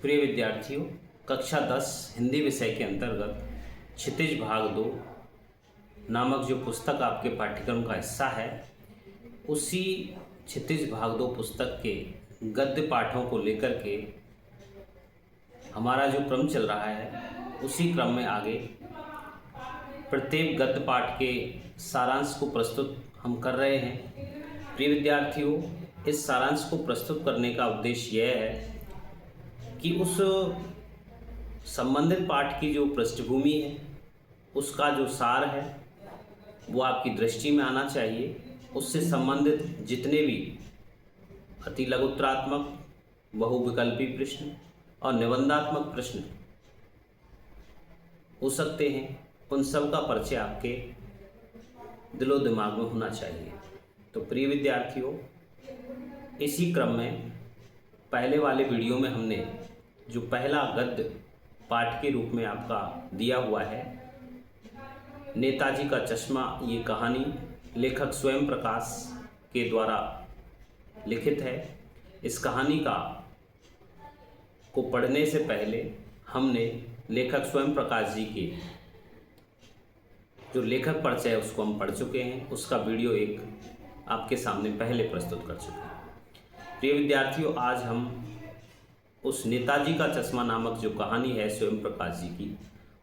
प्रिय विद्यार्थियों, कक्षा 10 हिंदी विषय के अंतर्गत क्षितिज भाग 2 नामक जो पुस्तक आपके पाठ्यक्रम का हिस्सा है, उसी क्षितिज भाग 2 पुस्तक के गद्य पाठों को लेकर के हमारा जो क्रम चल रहा है, उसी क्रम में आगे प्रत्येक गद्य पाठ के सारांश को प्रस्तुत हम कर रहे हैं। प्रिय विद्यार्थियों, इस सारांश को प्रस्तुत करने का उद्देश्य यह है कि उस संबंधित पाठ की जो पृष्ठभूमि है, उसका जो सार है, वो आपकी दृष्टि में आना चाहिए। उससे संबंधित जितने भी अति लघुत्तरात्मक, बहुविकल्पी प्रश्न और निबंधात्मक प्रश्न हो सकते हैं, उन सब का परिचय आपके दिलो दिमाग में होना चाहिए। तो प्रिय विद्यार्थियों, इसी क्रम में पहले वाले वीडियो में हमने जो पहला गद्य पाठ के रूप में आपका दिया हुआ है, नेताजी का चश्मा, ये कहानी लेखक स्वयं प्रकाश के द्वारा लिखित है। इस कहानी को पढ़ने से पहले हमने लेखक स्वयं प्रकाश जी के जो लेखक परिचय है उसको हम पढ़ चुके हैं। उसका वीडियो एक आपके सामने पहले प्रस्तुत कर चुके हैं। प्रिय विद्यार्थियों, आज हम उस नेताजी का चश्मा नामक जो कहानी है स्वयं प्रकाश जी की,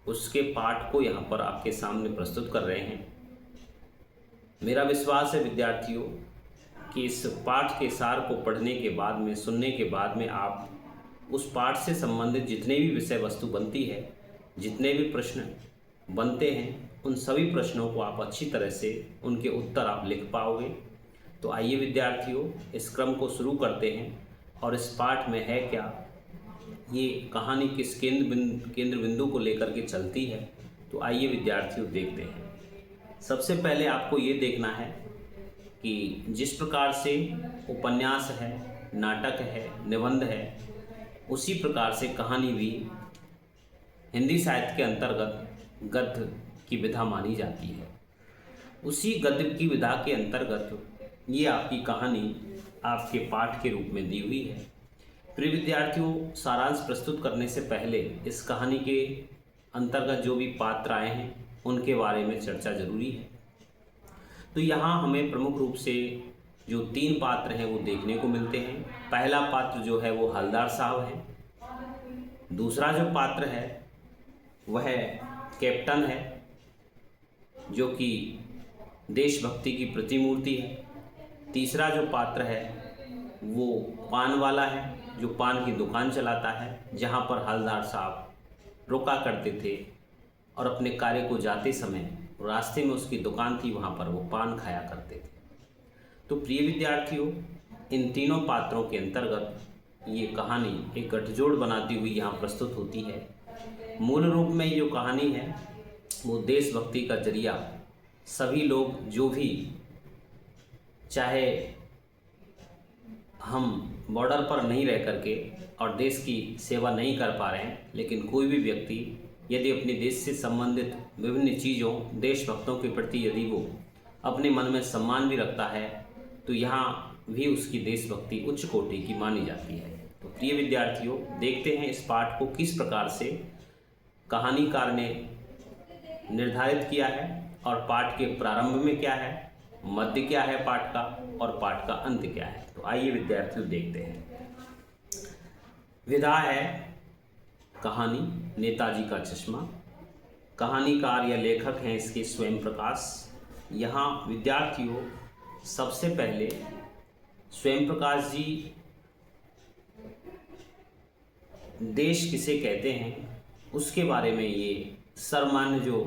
उसके पाठ को यहाँ पर आपके सामने प्रस्तुत कर रहे हैं। मेरा विश्वास है विद्यार्थियों कि इस पाठ के सार को पढ़ने के बाद में, सुनने के बाद में, आप उस पाठ से संबंधित जितने भी विषय वस्तु बनती है, जितने भी प्रश्न बनते हैं, उन सभी प्रश्नों को आप अच्छी तरह से उनके उत्तर आप लिख पाओगे। तो आइए विद्यार्थियों, इस क्रम को शुरू करते हैं। और इस पाठ में है क्या, ये कहानी किस केंद्र बिंदु को लेकर के चलती है, तो आइए विद्यार्थियों देखते हैं। सबसे पहले आपको ये देखना है कि जिस प्रकार से उपन्यास है, नाटक है, निबंध है, उसी प्रकार से कहानी भी हिंदी साहित्य के अंतर्गत गद्य की विधा मानी जाती है। उसी गद्य की विधा के अंतर्गत ये आपकी कहानी आपके पाठ के रूप में दी हुई है। प्रिय विद्यार्थियों, सारांश प्रस्तुत करने से पहले इस कहानी के अंतर्गत जो भी पात्र आए हैं, उनके बारे में चर्चा जरूरी है। तो यहाँ हमें प्रमुख रूप से जो 3 पात्र हैं वो देखने को मिलते हैं। पहला पात्र जो है वो हवलदार साहब है। दूसरा जो पात्र है वह कैप्टन है, जो कि देशभक्ति की प्रतिमूर्ति है। तीसरा जो पात्र है वो पान वाला है, जो पान की दुकान चलाता है, जहाँ पर हवलदार साहब रुका करते थे और अपने कार्य को जाते समय रास्ते में उसकी दुकान थी, वहाँ पर वो पान खाया करते थे। तो प्रिय विद्यार्थियों, इन तीनों पात्रों के अंतर्गत ये कहानी एक गठजोड़ बनाती हुई यहाँ प्रस्तुत होती है। मूल रूप में जो कहानी है वो देशभक्ति का जरिया सभी लोग, जो भी, चाहे हम बॉर्डर पर नहीं रह करके और देश की सेवा नहीं कर पा रहे हैं, लेकिन कोई भी व्यक्ति यदि अपने देश से संबंधित विभिन्न चीज़ों, देशभक्तों के प्रति यदि वो अपने मन में सम्मान भी रखता है, तो यहाँ भी उसकी देशभक्ति उच्च कोटि की मानी जाती है। तो प्रिय विद्यार्थियों, देखते हैं इस पाठ को किस प्रकार से कहानीकार ने निर्धारित किया है और पाठ के प्रारंभ में क्या है, मध्य क्या है पाठ का, और पाठ का अंत क्या है। तो आइए विद्यार्थियों देखते हैं। विधा है कहानी नेताजी का चश्मा। कहानीकार या लेखक हैं इसके स्वयं प्रकाश। यहाँ विद्यार्थियों, सबसे पहले स्वयं प्रकाश जी देश किसे कहते हैं उसके बारे में ये सर्वमान्य जो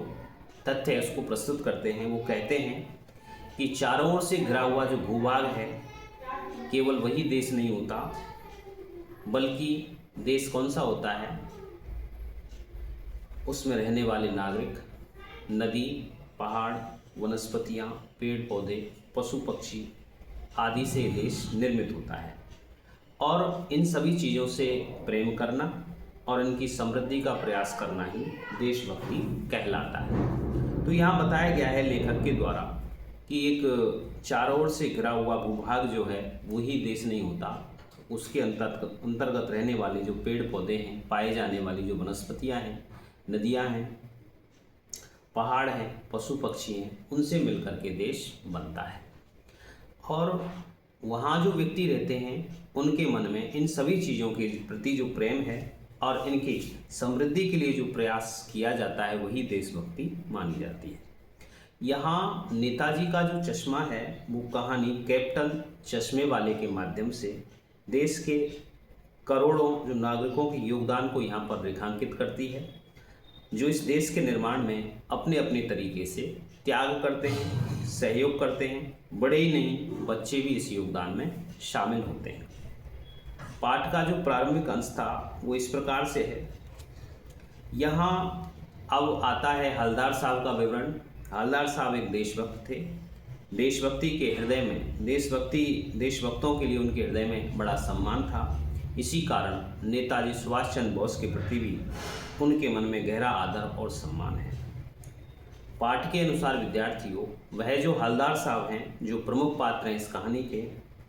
तथ्य है उसको प्रस्तुत करते हैं। वो कहते हैं कि चारों ओर से घिरा हुआ जो भूभाग है, केवल वही देश नहीं होता, बल्कि देश कौन सा होता है, उसमें रहने वाले नागरिक, नदी, पहाड़, वनस्पतियाँ, पेड़ पौधे, पशु पक्षी आदि से देश निर्मित होता है। और इन सभी चीज़ों से प्रेम करना और इनकी समृद्धि का प्रयास करना ही देशभक्ति कहलाता है। तो यहाँ बताया गया है लेखक के द्वारा कि एक चारों ओर से घिरा हुआ भूभाग जो है वही देश नहीं होता, उसके अंतर्गत रहने वाले जो पेड़ पौधे हैं, पाए जाने वाली जो वनस्पतियाँ हैं, नदियाँ हैं, पहाड़ हैं, पशु पक्षी हैं, उनसे मिलकर के देश बनता है। और वहाँ जो व्यक्ति रहते हैं उनके मन में इन सभी चीज़ों के प्रति जो प्रेम है और इनकी समृद्धि के लिए जो प्रयास किया जाता है वही देशभक्ति मानी जाती है। यहाँ नेताजी का जो चश्मा है वो कहानी कैप्टन चश्मे वाले के माध्यम से देश के करोड़ों जो नागरिकों के योगदान को यहाँ पर रेखांकित करती है, जो इस देश के निर्माण में अपने अपने तरीके से त्याग करते हैं, सहयोग करते हैं। बड़े ही नहीं, बच्चे भी इस योगदान में शामिल होते हैं। पाठ का जो प्रारंभिक अंश था वो इस प्रकार से है। यहाँ अब आता है हवलदार साहब का विवरण। हवलदार साहब एक देशभक्त थे। देशभक्ति के हृदय में देशभक्तों के लिए उनके हृदय में बड़ा सम्मान था। इसी कारण नेताजी सुभाष चंद्र बोस के प्रति भी उनके मन में गहरा आदर और सम्मान है। पाठ के अनुसार विद्यार्थियों, वह जो हवलदार साहब हैं, जो प्रमुख पात्र हैं इस कहानी के,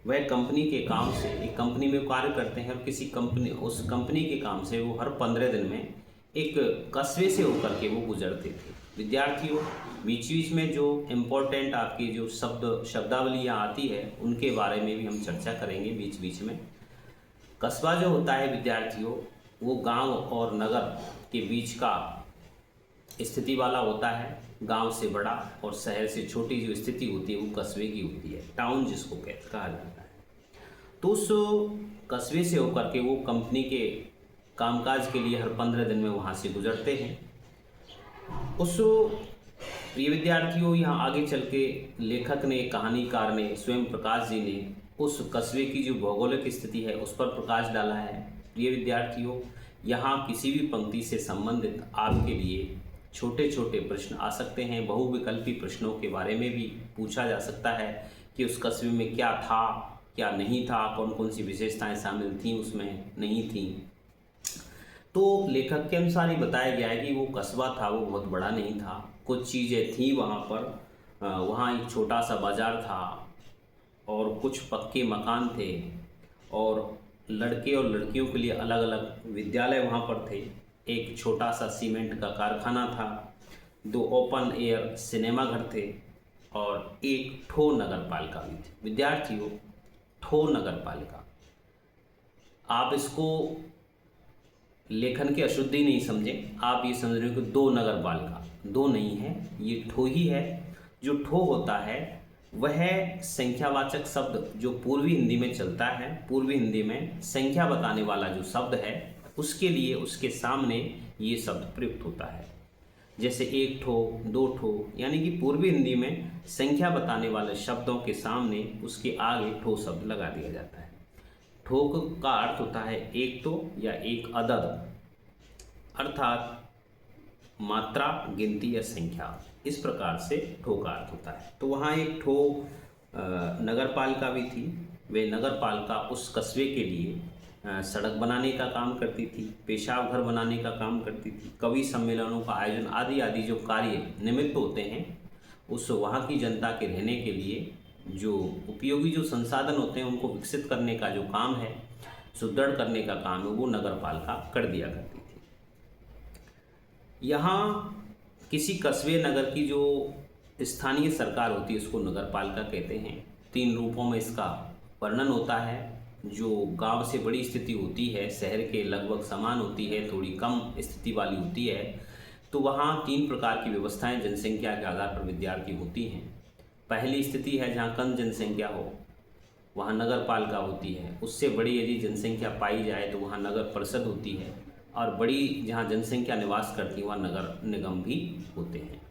वह कंपनी के काम से, एक कंपनी में कार्य करते हैं और उस कंपनी के काम से वो हर 15 दिन में एक कस्बे से होकर के वो गुजरते थे। विद्यार्थियों, बीच बीच में जो इम्पोर्टेंट आपकी जो शब्दावलियाँ आती है उनके बारे में भी हम चर्चा करेंगे बीच बीच में। कस्बा जो होता है विद्यार्थियों, वो गांव और नगर के बीच का स्थिति वाला होता है। गांव से बड़ा और शहर से छोटी जो स्थिति होती है वो कस्बे की होती है, टाउन जिसको कहा जाता है। तो उस कस्बे से होकर के वो कंपनी के कामकाज के लिए हर 15 दिन में वहाँ से गुजरते हैं। उस प्रिय विद्यार्थियों, यहाँ आगे चल के लेखक ने, कहानीकार ने, स्वयं प्रकाश जी ने उस कस्बे की जो भौगोलिक स्थिति है उस पर प्रकाश डाला है। प्रिय विद्यार्थियों, यहाँ किसी भी पंक्ति से संबंधित आपके लिए छोटे छोटे प्रश्न आ सकते हैं। बहुविकल्पी प्रश्नों के बारे में भी पूछा जा सकता है कि उस कस्बे में क्या था, क्या नहीं था, कौन कौन सी विशेषताएं शामिल थीं, उसमें नहीं थीं। तो लेखक के अनुसार ही बताया गया है कि वो कस्बा था, वो बहुत बड़ा नहीं था। कुछ चीज़ें थी वहाँ पर। वहाँ एक छोटा सा बाज़ार था और कुछ पक्के मकान थे और लड़के और लड़कियों के लिए अलग अलग विद्यालय वहाँ पर थे। एक छोटा सा सीमेंट का कारखाना था, 2 ओपन एयर सिनेमा घर थे और एक ठो नगर पालिका भी थी। विद्यार्थियों, ठो नगर पालिका, आप इसको लेखन की अशुद्धि नहीं समझें। आप ये समझ रहे हो कि 2 नगर पालिका, 2 नहीं है, ये ठो ही है। जो ठो होता है वह संख्यावाचक शब्द जो पूर्वी हिंदी में चलता है, पूर्वी हिंदी में संख्या बताने वाला जो शब्द है उसके लिए उसके सामने ये शब्द प्रयुक्त होता है। जैसे 1 ठो, 2 ठो, यानी कि पूर्वी हिंदी में संख्या बताने वाले शब्दों के सामने उसके आगे ठो शब्द लगा दिया जाता है। ठो का अर्थ होता है एक ठो या एक अदद, अर्थात मात्रा, गिनती या संख्या। इस प्रकार से ठो का अर्थ होता है। तो वहाँ एक ठो नगर पालिका भी थी। वे नगर पालिका उस कस्बे के लिए सड़क बनाने का काम करती थी, पेशाब घर बनाने का काम करती थी, कवि सम्मेलनों का आयोजन आदि आदि जो कार्य निमित्त होते हैं उस वहाँ की जनता के रहने के लिए जो उपयोगी जो संसाधन होते हैं उनको विकसित करने का जो काम है, सुदृढ़ करने का काम है, वो नगर पालिका कर दिया करती थी। यहाँ किसी कस्बे नगर की जो स्थानीय सरकार होती है उसको नगर पालिका कहते हैं। 3 रूपों में इसका वर्णन होता है। जो गांव से बड़ी स्थिति होती है, शहर के लगभग समान होती है, थोड़ी कम स्थिति वाली होती है, तो वहाँ 3 प्रकार की व्यवस्थाएं जनसंख्या के आधार पर विद्यार्थी होती हैं। पहली स्थिति है जहाँ कम जनसंख्या हो, वहाँ नगर पालिका होती है। उससे बड़ी यदि जनसंख्या पाई जाए तो वहाँ नगर परिषद होती है, और बड़ी जहाँ जनसंख्या निवास करती है वहाँ नगर निगम भी होते हैं।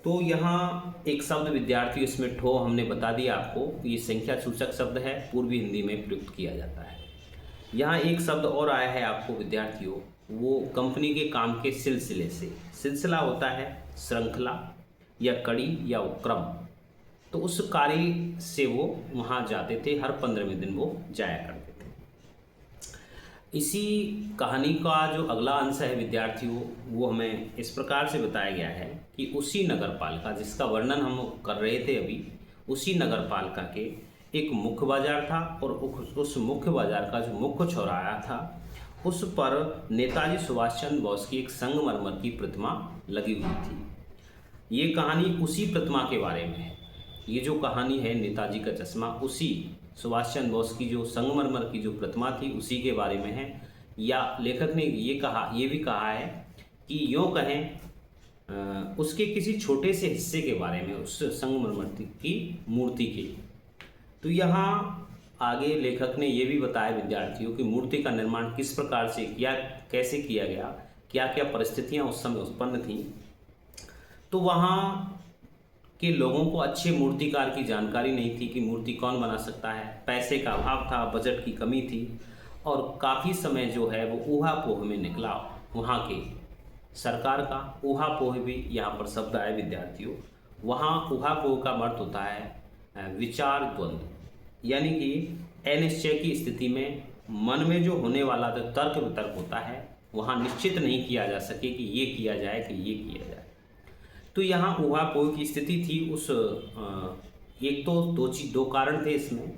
तो यहाँ एक शब्द विद्यार्थी, इसमें ठो हमने बता दिया आपको, ये संख्या सूचक शब्द है, पूर्वी हिंदी में प्रयुक्त किया जाता है। यहाँ एक शब्द और आया है आपको विद्यार्थियों, वो कंपनी के काम के सिलसिले से। सिलसिला होता है श्रृंखला या कड़ी या क्रम। तो उस कार्य से वो वहाँ जाते थे, हर 15वें दिन वो जाया करते थे। इसी कहानी का जो अगला अंश है विद्यार्थियों, वो हमें इस प्रकार से बताया गया है कि उसी नगर पालिका जिसका वर्णन हम कर रहे थे अभी, उसी नगर पालिका के एक मुख्य बाजार था और उस मुख्य बाजार का जो मुख्य चौराहा था उस पर नेताजी सुभाष चंद्र बोस की एक संगमरमर की प्रतिमा लगी हुई थी। ये कहानी उसी प्रतिमा के बारे में है। ये जो कहानी है नेताजी का चश्मा, उसी सुभाष चंद्र बोस की जो संगमरमर की जो प्रतिमा थी उसी के बारे में है। या लेखक ने ये भी कहा है कि यूँ कहें उसके किसी छोटे से हिस्से के बारे में, उस संगमरमर की मूर्ति के। तो यहाँ आगे लेखक ने ये भी बताया विद्यार्थियों कि मूर्ति का निर्माण किस प्रकार से किया, कैसे किया गया, क्या क्या परिस्थितियाँ उस समय उत्पन्न थीं। तो वहाँ के लोगों को अच्छे मूर्तिकार की जानकारी नहीं थी कि मूर्ति कौन बना सकता है। पैसे का अभाव था, बजट की कमी थी और काफ़ी समय जो है वो ऊहापोह में निकला। वहाँ के सरकार का ऊहापोह भी यहाँ पर शब्द आए विद्यार्थियों। वहाँ ऊहापोह का अर्थ होता है विचार द्वंद्व, यानी कि अनिश्चय की स्थिति में मन में जो होने वाला जो तर्क वितर्क होता है वहाँ निश्चित नहीं किया जा सके कि ये किया जाए कि ये किया जाए। तो यहाँ ऊहापोह की स्थिति थी। उस एक तो दो कारण थे इसमें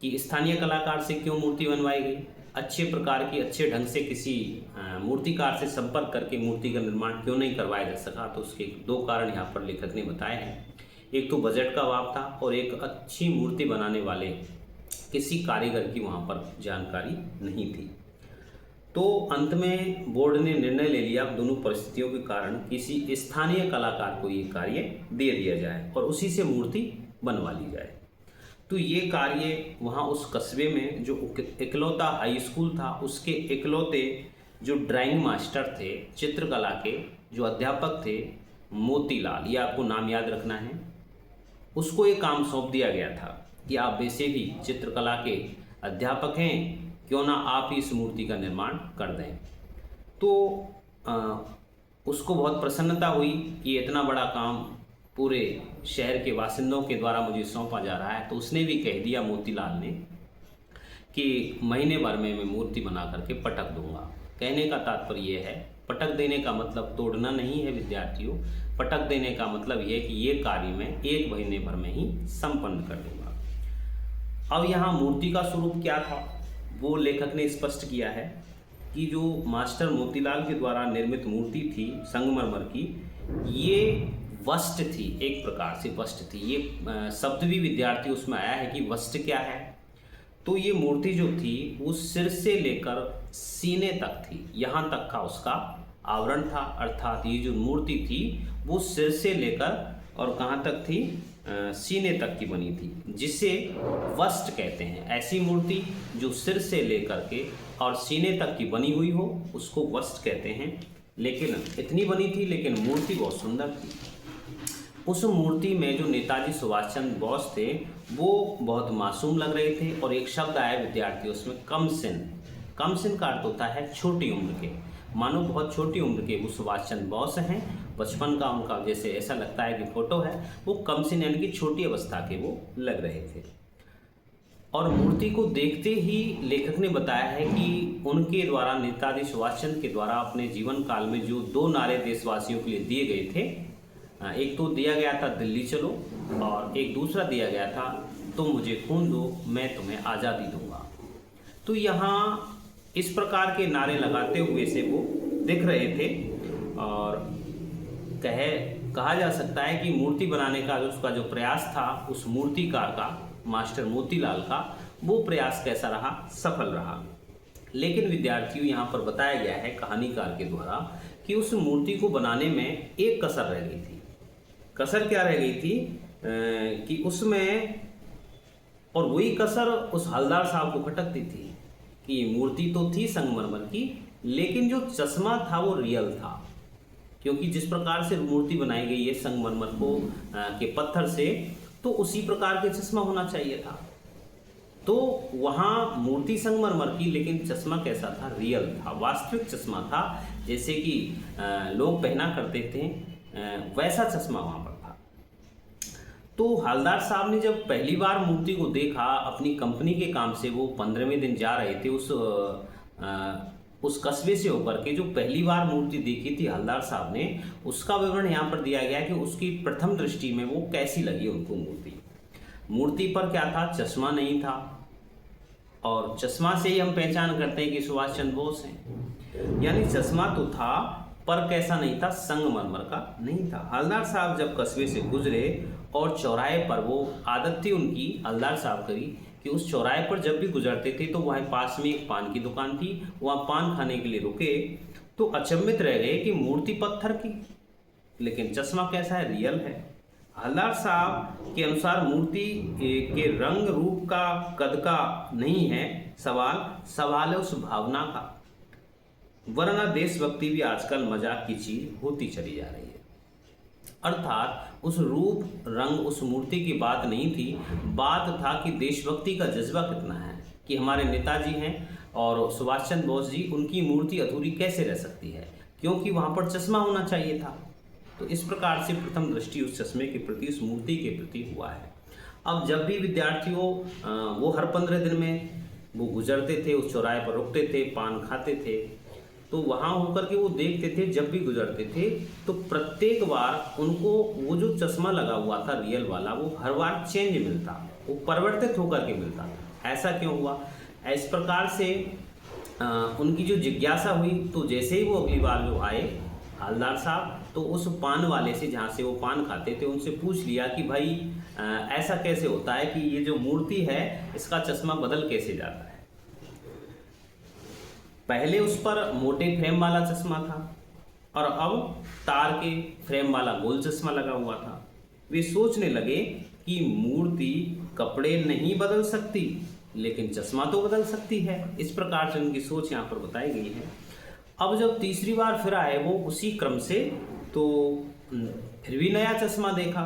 कि स्थानीय कलाकार से क्यों मूर्ति बनवाई गई, अच्छे प्रकार की अच्छे ढंग से किसी मूर्तिकार से संपर्क करके मूर्ति का निर्माण क्यों नहीं करवाया जा सका। तो उसके दो कारण यहाँ पर लेखक ने बताए हैं। एक तो बजट का अभाव था और एक अच्छी मूर्ति बनाने वाले किसी कारीगर की वहाँ पर जानकारी नहीं थी। तो अंत में बोर्ड ने निर्णय ले लिया दोनों परिस्थितियों के कारण किसी स्थानीय कलाकार को ये कार्य दे दिया जाए और उसी से मूर्ति बनवा ली जाए। तो ये कार्य वहाँ उस कस्बे में जो इकलौता हाई स्कूल था उसके इकलौते जो ड्राइंग मास्टर थे, चित्रकला के जो अध्यापक थे, मोतीलाल, ये आपको नाम याद रखना है, उसको ये काम सौंप दिया गया था कि आप वैसे भी चित्रकला के अध्यापक हैं, क्यों ना आप ही इस मूर्ति का निर्माण कर दें। तो उसको बहुत प्रसन्नता हुई कि इतना बड़ा काम पूरे शहर के बासिंदों के द्वारा मुझे सौंपा जा रहा है। तो उसने भी कह दिया मोतीलाल ने कि महीने भर में मैं मूर्ति बना करके पटक दूंगा। कहने का तात्पर्य ये है, पटक देने का मतलब तोड़ना नहीं है विद्यार्थियों, पटक देने का मतलब ये है कि ये कार्य मैं 1 महीने भर में ही संपन्न कर दूंगा। अब यहाँ मूर्ति का स्वरूप क्या था वो लेखक ने स्पष्ट किया है कि जो मास्टर मोतीलाल के द्वारा निर्मित मूर्ति थी संगमरमर की, ये वस्ट थी, एक प्रकार से वस्ट थी। ये शब्द भी विद्यार्थी उसमें आया है कि वस्ट क्या है। तो ये मूर्ति जो थी वो सिर से लेकर सीने तक थी, यहाँ तक का उसका आवरण था। अर्थात ये जो मूर्ति थी वो सिर से लेकर और कहाँ तक थी, सीने तक की बनी थी, जिसे वस्ट कहते हैं। ऐसी मूर्ति जो सिर से लेकर के और सीने तक की बनी हुई हो उसको वस्ट कहते हैं। लेकिन इतनी बनी थी, लेकिन मूर्ति बहुत सुंदर थी। उस मूर्ति में जो नेताजी सुभाष चंद्र बोस थे वो बहुत मासूम लग रहे थे। और एक शब्द आया विद्यार्थी उसमें, कमसिन। कमसिन का अर्थ होता है छोटी उम्र के, मानो बहुत छोटी उम्र के वो सुभाष चंद्र बोस हैं। बचपन का उनका जैसे ऐसा लगता है कि फोटो है, वो कमसिन यानी कि छोटी अवस्था के वो लग रहे थे। और मूर्ति को देखते ही लेखक ने बताया है कि उनके द्वारा, नेताजी सुभाष चंद्र के द्वारा अपने जीवन काल में जो 2 नारे देशवासियों के लिए दिए गए थे, एक तो दिया गया था दिल्ली चलो और एक दूसरा दिया गया था तुम मुझे खून दो मैं तुम्हें आज़ादी दूंगा। तो यहाँ इस प्रकार के नारे लगाते हुए से वो दिख रहे थे। और कहा जा सकता है कि मूर्ति बनाने का उसका जो प्रयास था उस मूर्तिकार का, मास्टर मोतीलाल का, वो प्रयास कैसा रहा, सफल रहा। लेकिन विद्यार्थियों यहाँ पर बताया गया है कहानीकार के द्वारा कि उस मूर्ति को बनाने में एक कसर रह गई थी। कसर क्या रह गई थी कि उसमें, और वही कसर उस हलदार साहब को खटकती थी कि मूर्ति तो थी संगमरमर की, लेकिन जो चश्मा था वो रियल था। क्योंकि जिस प्रकार से मूर्ति बनाई गई है संगमरमर को के पत्थर से, तो उसी प्रकार के चश्मा होना चाहिए था। तो वहाँ मूर्ति संगमरमर की, लेकिन चश्मा कैसा था, रियल था, वास्तविक चश्मा था, जैसे कि लोग पहना करते थे, वैसा चश्मा वहाँ पर था। तो हलदार साहब ने जब पहली बार मूर्ति को देखा, अपनी कंपनी के काम से वो 15वें दिन जा रहे थे, उस कस्बे से होकर के जो पहली बार मूर्ति देखी थी हलदार साहब ने, उसका विवरण यहाँ पर दिया गया है कि उसकी प्रथम दृष्टि में वो कैसी लगी उनको मूर्ति। मूर्ति पर क्या था, चश्मा नहीं था, और चश्मा से ही हम पहचान करते हैं कि सुभाष चंद्र बोस हैं। यानी चश्मा तो था पर कैसा नहीं था, संगमरमर का नहीं था। हवलदार साहब जब कस्बे से गुजरे और चौराहे पर, वो आदत थी उनकी हवलदार साहब करी कि उस चौराहे पर जब भी गुजरते थे तो वहाँ पास में एक पान की दुकान थी, वहाँ पान खाने के लिए रुके तो अचंभित रह गए कि मूर्ति पत्थर की, लेकिन चश्मा कैसा है, रियल है। हवलदार साहब के अनुसार मूर्ति के रंग रूप का, कद का नहीं है सवाल है उस भावना का, वरना देशभक्ति भी आजकल मजाक की चीज होती चली जा रही है। अर्थात उस रूप रंग उस मूर्ति की बात नहीं थी, बात था कि देशभक्ति का जज्बा कितना है, कि हमारे नेताजी हैं और सुभाष चंद्र बोस जी, उनकी मूर्ति अधूरी कैसे रह सकती है, क्योंकि वहाँ पर चश्मा होना चाहिए था। तो इस प्रकार से प्रथम दृष्टि उस चश्मे के प्रति, उस मूर्ति के प्रति हुआ है। अब जब भी विद्यार्थियों वो हर 15 दिन में वो गुजरते थे, उस चौराहे पर रुकते थे, पान खाते थे, तो वहाँ होकर के वो देखते थे, जब भी गुजरते थे तो प्रत्येक बार उनको वो जो चश्मा लगा हुआ था रियल वाला, वो हर बार चेंज मिलता, वो परिवर्तित होकर के मिलता। ऐसा क्यों हुआ? इस प्रकार से उनकी जो जिज्ञासा हुई, तो जैसे ही वो अगली बार जो आए हवलदार साहब, तो उस पान वाले से, जहाँ से वो पान खाते थे, उनसे पूछ लिया कि भाई ऐसा कैसे होता है कि ये जो मूर्ति है इसका चश्मा बदल कैसे जाता है। पहले उस पर मोटे फ्रेम वाला चश्मा था और अब तार के फ्रेम वाला गोल चश्मा लगा हुआ था। वे सोचने लगे कि मूर्ति कपड़े नहीं बदल सकती, लेकिन चश्मा तो बदल सकती है। इस प्रकार से उनकी सोच यहाँ पर बताई गई है। अब जब तीसरी बार फिर आए वो उसी क्रम से, तो फिर भी नया चश्मा देखा।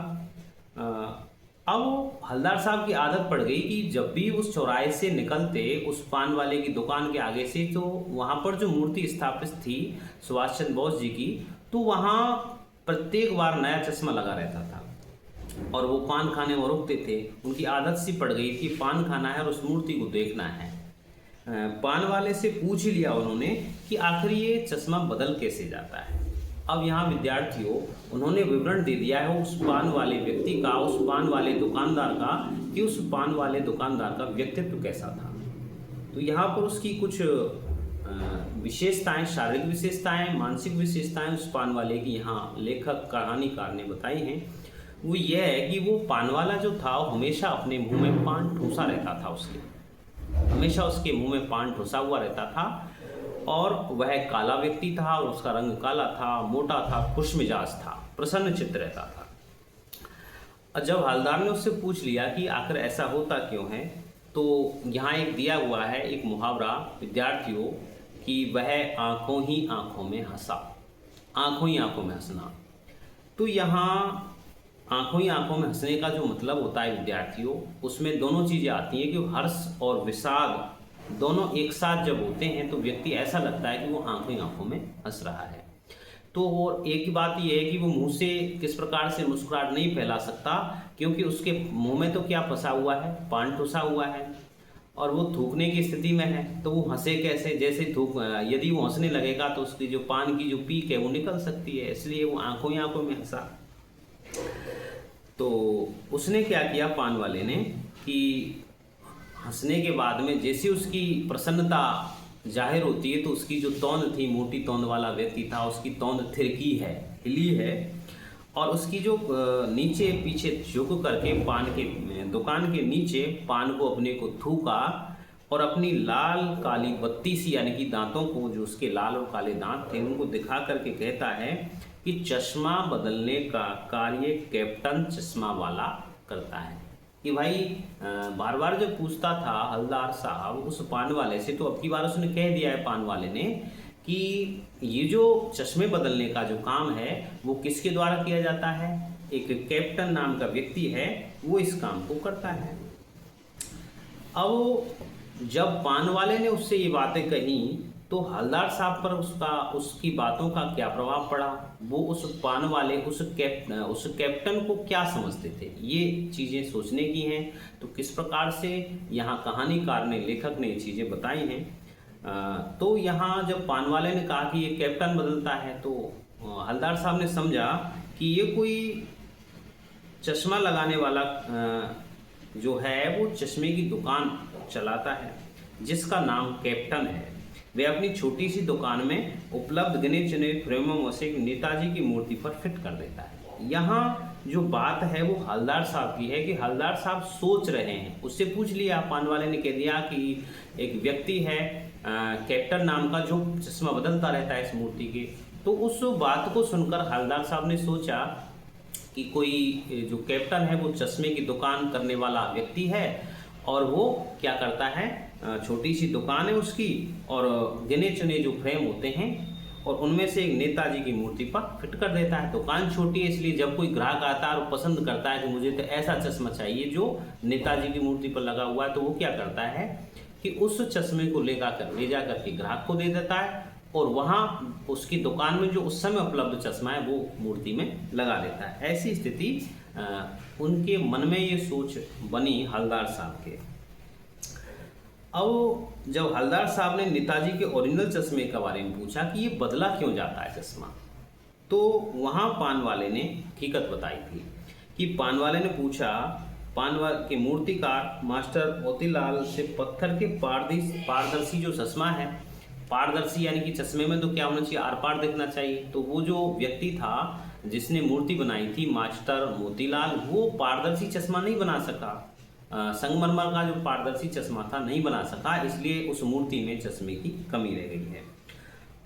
अब हवलदार साहब की आदत पड़ गई कि जब भी उस चौराहे से निकलते उस पान वाले की दुकान के आगे से, तो वहाँ पर जो मूर्ति स्थापित थी सुभाष चंद्र बोस जी की, तो वहाँ प्रत्येक बार नया चश्मा लगा रहता था और वो पान खाने में रुकते थे। उनकी आदत सी पड़ गई थी, पान खाना है और उस मूर्ति को देखना है। पान वाले से पूछ ही लिया उन्होंने कि आखिर ये चश्मा बदल कैसे जाता है। अब यहाँ विद्यार्थियों उन्होंने विवरण दे दिया है उस पान वाले व्यक्ति का, उस पान वाले दुकानदार का, कि उस पान वाले दुकानदार का व्यक्तित्व कैसा था। तो यहाँ पर उसकी कुछ विशेषताएं, शारीरिक विशेषताएं, मानसिक विशेषताएं उस पान वाले की यहाँ लेखक कहानीकार ने बताई हैं। वो ये है कि वो पान वाला जो था हमेशा अपने मुंह में पान ठूसा रहता था, उसके हमेशा उसके मुंह में पान ठूसा हुआ रहता था, और वह काला व्यक्ति था और उसका रंग काला था, मोटा था, खुशमिजाज था, प्रसन्न चित्त रहता था। और जब हवलदार ने उससे पूछ लिया कि आखिर ऐसा होता क्यों है, तो यहाँ एक दिया हुआ है एक मुहावरा विद्यार्थियों कि वह आंखों ही आंखों में हंसा, आंखों ही आंखों में हंसना। तो यहाँ आंखों ही आंखों में हंसने का जो मतलब होता है विद्यार्थियों, उसमें दोनों चीज़ें आती हैं कि हर्ष और विषाद दोनों एक साथ जब होते हैं तो व्यक्ति ऐसा लगता है कि वो आंखों ही आंखों में हंस रहा है। तो और एक ही बात ये है कि वो मुंह से किस प्रकार से मुस्कुराहट नहीं फैला सकता, क्योंकि उसके मुंह में तो क्या फंसा हुआ है, पान ठुसा हुआ है, और वो थूकने की स्थिति में है, तो वो हंसे कैसे? जैसे थूक, यदि वो हंसने लगेगा तो उसकी जो पान की जो पीक है वो निकल सकती है, इसलिए वो आंखों ही आंखों में हंसा। तो उसने क्या किया पान वाले ने कि हंसने के बाद में जैसे उसकी प्रसन्नता जाहिर होती है, तो उसकी जो तौंद थी, मोटी तौंद वाला व्यक्ति था, उसकी तौंद थिरकी है, हिली है, और उसकी जो नीचे पीछे झुक करके पान के दुकान के नीचे पान को अपने को थूका, और अपनी लाल काली बत्ती सी, यानी कि दांतों को, जो उसके लाल और काले दांत थे, उनको दिखा करके कहता है कि चश्मा बदलने का कार्य कैप्टन चश्मा वाला करता है। कि भाई बार बार जब पूछता था हवलदार साहब उस पान वाले से, तो अब की बार उसने कह दिया है पान वाले ने कि ये जो चश्मे बदलने का जो काम है वो किसके द्वारा किया जाता है, एक कैप्टन नाम का व्यक्ति है, वो इस काम को करता है। अब जब पान वाले ने उससे ये बातें कही, तो हवलदार साहब पर उसकी बातों का क्या प्रभाव पड़ा, वो उस पान वाले उस कैप्टन को क्या समझते थे, ये चीज़ें सोचने की हैं। तो किस प्रकार से यहाँ कहानीकार ने, लेखक ने ये चीज़ें बताई हैं। तो यहाँ जब पान वाले ने कहा कि ये कैप्टन बदलता है, तो हवलदार साहब ने समझा कि ये कोई चश्मा लगाने वाला जो है वो चश्मे की दुकान चलाता है जिसका नाम कैप्टन है। वह अपनी छोटी सी दुकान में उपलब्ध गिने चुने फ्रेमों में से एक नेताजी की मूर्ति पर फिट कर देता है। यहाँ जो बात है वो हवलदार साहब की है कि हवलदार साहब सोच रहे हैं। उससे पूछ लिया, पान वाले ने कह दिया कि एक व्यक्ति है कैप्टन नाम का जो चश्मा बदलता रहता है इस मूर्ति के। तो उस बात को सुनकर हवलदार साहब ने सोचा कि कोई जो कैप्टन है वो चश्मे की दुकान करने वाला व्यक्ति है और वो क्या करता है, छोटी सी दुकान है उसकी और गिने चुने जो फ्रेम होते हैं और उनमें से एक नेताजी की मूर्ति पर फिट कर देता है। दुकान छोटी है इसलिए जब कोई ग्राहक आता है और पसंद करता है कि मुझे तो ऐसा चश्मा चाहिए जो नेताजी की मूर्ति पर लगा हुआ है, तो वो क्या करता है कि उस चश्मे को ले जा करके ग्राहक को दे देता है और वहाँ उसकी दुकान में जो उस समय उपलब्ध चश्मा है वो मूर्ति में लगा देता है। ऐसी स्थिति उनके मन में ये सोच बनी हवलदार साहब के। अब जब हवलदार साहब ने नेताजी के ओरिजिनल चश्मे के बारे में पूछा कि ये बदला क्यों जाता है चश्मा, तो वहाँ पान वाले ने हकीकत बताई थी कि पान वाले ने पूछा के मूर्तिकार मास्टर मोतीलाल से पत्थर के पारदर्शी जो चश्मा है, पारदर्शी यानी कि चश्मे में तो क्या होना चाहिए, आर पार दिखना चाहिए। तो वो जो व्यक्ति था जिसने मूर्ति बनाई थी मास्टर मोतीलाल, वो पारदर्शी चश्मा नहीं बना सका, संगमरमर का जो पारदर्शी चश्मा था नहीं बना सका, इसलिए उस मूर्ति में चश्मे की कमी रह गई है।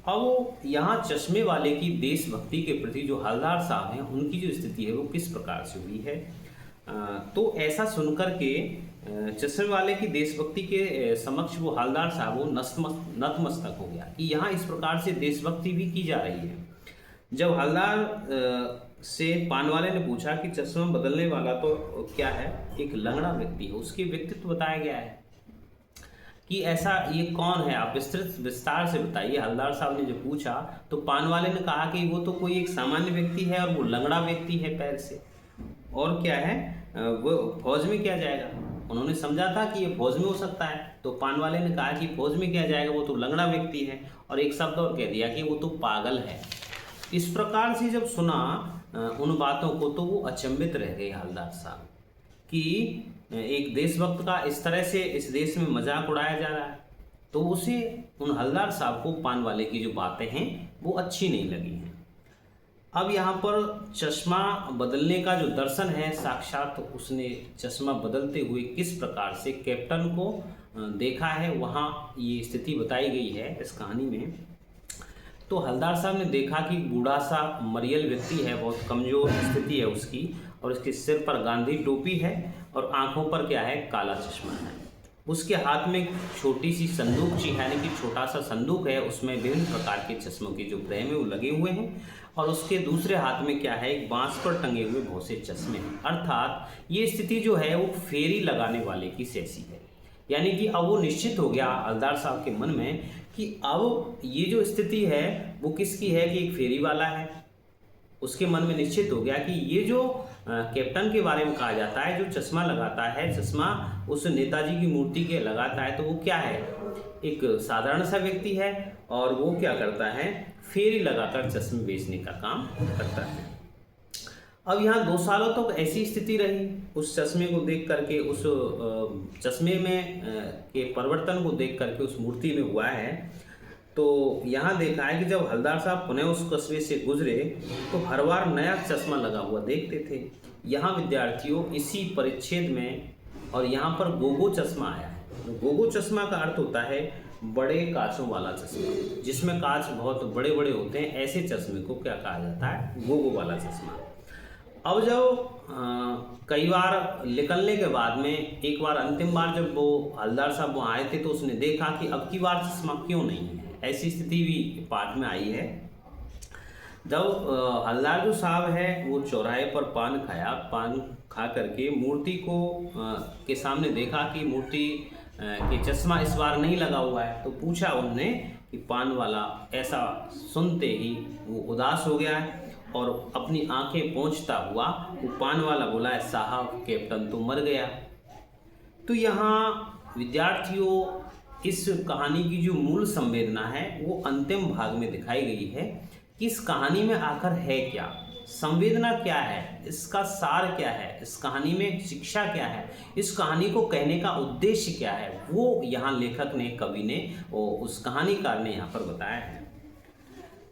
अब यहाँ चश्मे वाले की देशभक्ति के प्रति जो हवलदार साहब हैं उनकी जो स्थिति है वो किस प्रकार से हुई है, तो ऐसा सुनकर के चश्मे वाले की देशभक्ति के समक्ष वो हवलदार साहब वो नतमस्तक हो गया कि यहाँ इस प्रकार से देशभक्ति भी की जा रही है। जब हवलदार से पान वाले ने पूछा कि चश्मा बदलने वाला तो क्या है, एक लंगड़ा व्यक्ति है, उसके व्यक्तित्व बताया गया है कि ऐसा ये कौन है, आप विस्तार से बताइए। हवलदार साहब ने जब पूछा तो पान वाले ने कहा कि वो तो कोई एक सामान्य व्यक्ति है और वो लंगड़ा व्यक्ति है पैर से, और क्या है वो फौज में क्या जाएगा। उन्होंने समझा था कि ये फौज में हो सकता है, तो पान वाले ने कहा कि फौज में क्या जाएगा, वो तो लंगड़ा व्यक्ति है, और एक शब्द और कह दिया कि वो तो पागल है। इस प्रकार से जब सुना उन बातों को तो वो अचंभित रह गए हवलदार साहब कि एक देशभक्त का इस तरह से इस देश में मजाक उड़ाया जा रहा है। तो उसे उन हवलदार साहब को पान वाले की जो बातें हैं वो अच्छी नहीं लगी हैं। अब यहाँ पर चश्मा बदलने का जो दर्शन है, साक्षात उसने चश्मा बदलते हुए किस प्रकार से कैप्टन को देखा है, वहाँ ये स्थिति बताई गई है इस कहानी में। तो हवलदार साहब ने देखा कि बूढ़ा सा मरियल व्यक्ति है, बहुत कमज़ोर स्थिति है उसकी, और उसके सिर पर गांधी टोपी है और आंखों पर क्या है, काला चश्मा है। उसके हाथ में छोटी सी संदूक ची है, यानी कि छोटा सा संदूक है, उसमें विभिन्न प्रकार के चश्मों के जो फ्रेम है वो लगे हुए हैं, और उसके दूसरे हाथ में क्या है, एक बांस पर टंगे हुए बहुत से चश्मे हैं। अर्थात ये स्थिति जो है वो फेरी लगाने वाले की जैसी है। यानी कि अब वो निश्चित हो गया हवलदार साहब के मन में कि अब ये जो स्थिति है वो किसकी है, कि एक फेरी वाला है। उसके मन में निश्चित हो गया कि ये जो कैप्टन के बारे में कहा जाता है, जो चश्मा लगाता है, चश्मा उस नेताजी की मूर्ति के लगाता है, तो वो क्या है, एक साधारण सा व्यक्ति है, और वो क्या करता है, फेरी लगाकर चश्मे बेचने का काम करता है। अब यहाँ 2 सालों तक तो ऐसी स्थिति रही, उस चश्मे को देख करके, उस चश्मे में के परिवर्तन को देख करके उस मूर्ति में हुआ है। तो यहाँ देखा है कि जब हवलदार साहब पुनः उस कस्बे से गुजरे तो हर बार नया चश्मा लगा हुआ देखते थे। यहाँ विद्यार्थियों इसी परिच्छेद में, और यहाँ पर गोगो चश्मा आया है। गोगो चश्मा का अर्थ होता है बड़े कांचों वाला चश्मा, जिसमें कांच बहुत बड़े बड़े होते हैं, ऐसे चश्मे को क्या कहा जाता है, गोगो वाला चश्मा। अब जब कई बार निकलने के बाद में एक बार अंतिम बार जब वो हवलदार साहब वहाँ आए थे तो उसने देखा कि अब की बार चश्मा क्यों नहीं है, ऐसी स्थिति भी पाठ में आई है। जब हवलदार जो साहब है वो चौराहे पर पान खाया, पान खा करके मूर्ति को के सामने देखा कि मूर्ति के चश्मा इस बार नहीं लगा हुआ है, तो पूछा उन्होंने कि पान वाला, ऐसा सुनते ही वो उदास हो गया है और अपनी आंखें पोंछता हुआ वो पान वाला बोला है, साहब कैप्टन तो मर गया। तो यहाँ विद्यार्थियों इस कहानी की जो मूल संवेदना है वो अंतिम भाग में दिखाई गई है कि इस कहानी में आखिर है क्या, संवेदना क्या है, इसका सार क्या है, इस कहानी में शिक्षा क्या है, इस कहानी को कहने का उद्देश्य क्या है, वो यहाँ लेखक ने, कवि ने, उस कहानीकार ने यहाँ पर बताया है।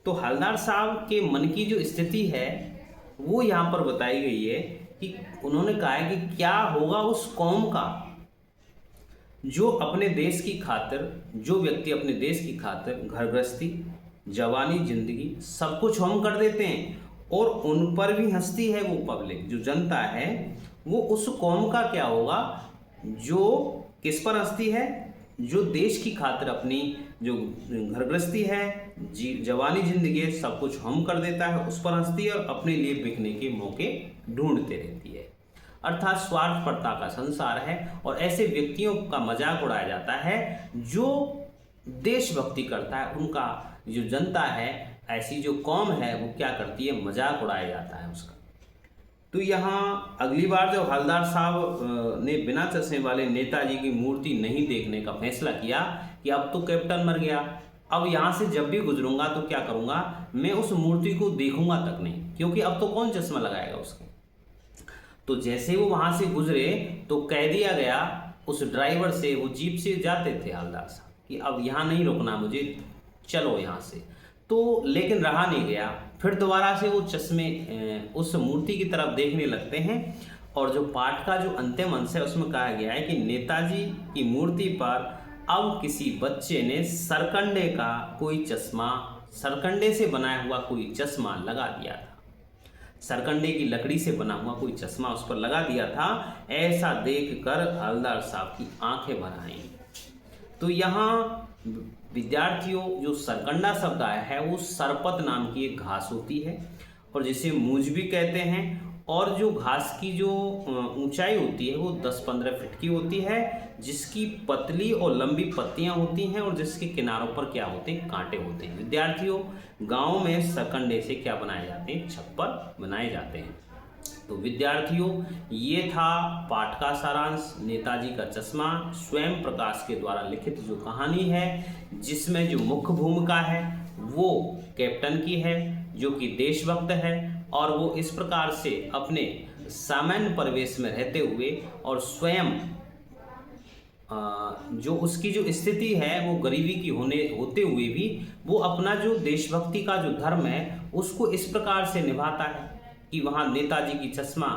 तो हवलदार साहब के मन की जो स्थिति है वो यहाँ पर बताई गई है कि उन्होंने कहा है कि क्या होगा उस कौम का जो अपने देश की खातिर, जो व्यक्ति अपने देश की खातिर घर गृहस्थी, जवानी, जिंदगी सब कुछ होम कर देते हैं और उन पर भी हंसती है वो पब्लिक, जो जनता है, वो उस कौम का क्या होगा जो किस पर हंसती है, जो देश की खातिर अपनी जो घर गृहस्थी है, जवानी, जिंदगी है, सब कुछ हम कर देता है, उस पर हंसती है और अपने लिए बिकने के मौके ढूंढते रहती है। अर्थात स्वार्थपरता का संसार है और ऐसे व्यक्तियों का मजाक उड़ाया जाता है जो देशभक्ति करता है। उनका जो जनता है, ऐसी जो कौम है, वो क्या करती है, मजाक उड़ाया जाता है उसका। तो यहाँ अगली बार जब हवलदार साहब ने बिना चश्मे वाले नेताजी की मूर्ति नहीं देखने का फैसला किया कि अब तो कैप्टन मर गया, अब यहाँ से जब भी गुजरूंगा तो क्या करूँगा, मैं उस मूर्ति को देखूंगा तक नहीं, क्योंकि अब तो कौन चश्मा लगाएगा उसके। तो जैसे वो वहाँ से गुजरे तो कह दिया गया उस ड्राइवर से, वो जीप से जाते थे हवलदार साहब, कि अब यहाँ नहीं रुकना मुझे, चलो यहाँ से। तो लेकिन रहा नहीं गया, फिर दोबारा से वो चश्मे उस मूर्ति की तरफ देखने लगते हैं और जो पाठ का जो अंतिम अंश है उसमें कहा गया है कि नेताजी की मूर्ति पर अब किसी बच्चे ने सरकंडे का कोई चश्मा, सरकंडे से बनाया हुआ कोई चश्मा लगा दिया था, सरकंडे की लकड़ी से बना हुआ कोई चश्मा उस पर लगा दिया था। ऐसा देखकर हवलदार साहब की आंखें भर आईं। तो यहाँ विद्यार्थियों, जो सरकंडा शब्द आया है वो सरपत नाम की एक घास होती है और जिसे मूंज भी कहते हैं, और जो घास की जो ऊंचाई होती है वो 10-15 फीट की होती है, जिसकी पतली और लंबी पत्तियां होती हैं और जिसके किनारों पर क्या होते हैं, कांटे होते हैं। विद्यार्थियों, गांव में सरकंडे से क्या बनाए जाते हैं, छप्पर बनाए जाते हैं। तो विद्यार्थियों, ये था पाठ का सारांश, नेताजी का चश्मा, स्वयं प्रकाश के द्वारा लिखित जो कहानी है, जिसमें जो मुख्य भूमिका है वो कैप्टन की है, जो कि देशभक्त है और वो इस प्रकार से अपने सामान्य परिवेश में रहते हुए और स्वयं जो उसकी जो स्थिति है वो गरीबी की होते हुए भी वो अपना जो देशभक्ति का जो धर्म है उसको इस प्रकार से निभाता है कि वहाँ नेताजी की चश्मा,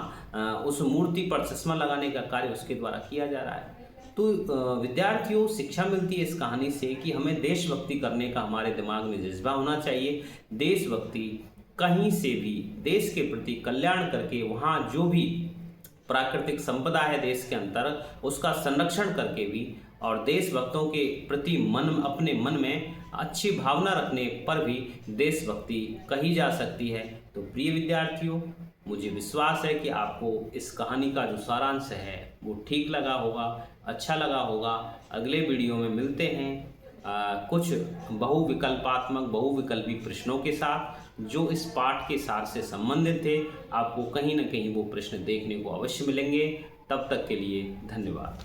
उस मूर्ति पर चश्मा लगाने का कार्य उसके द्वारा किया जा रहा है। तो विद्यार्थियों, शिक्षा मिलती है इस कहानी से कि हमें देशभक्ति करने का हमारे दिमाग में जज्बा होना चाहिए। देशभक्ति कहीं से भी देश के प्रति कल्याण करके, वहाँ जो भी प्राकृतिक संपदा है देश के अंतर, उसका संरक्षण करके भी और देशभक्तों के प्रति अपने मन में अच्छी भावना रखने पर भी देशभक्ति कही जा सकती है। तो प्रिय विद्यार्थियों, मुझे विश्वास है कि आपको इस कहानी का जो सारांश है वो ठीक लगा होगा, अच्छा लगा होगा। अगले वीडियो में मिलते हैं कुछ बहुविकल्पी प्रश्नों के साथ जो इस पाठ के सार से संबंधित थे। आपको कहीं ना कहीं वो प्रश्न देखने को अवश्य मिलेंगे। तब तक के लिए धन्यवाद।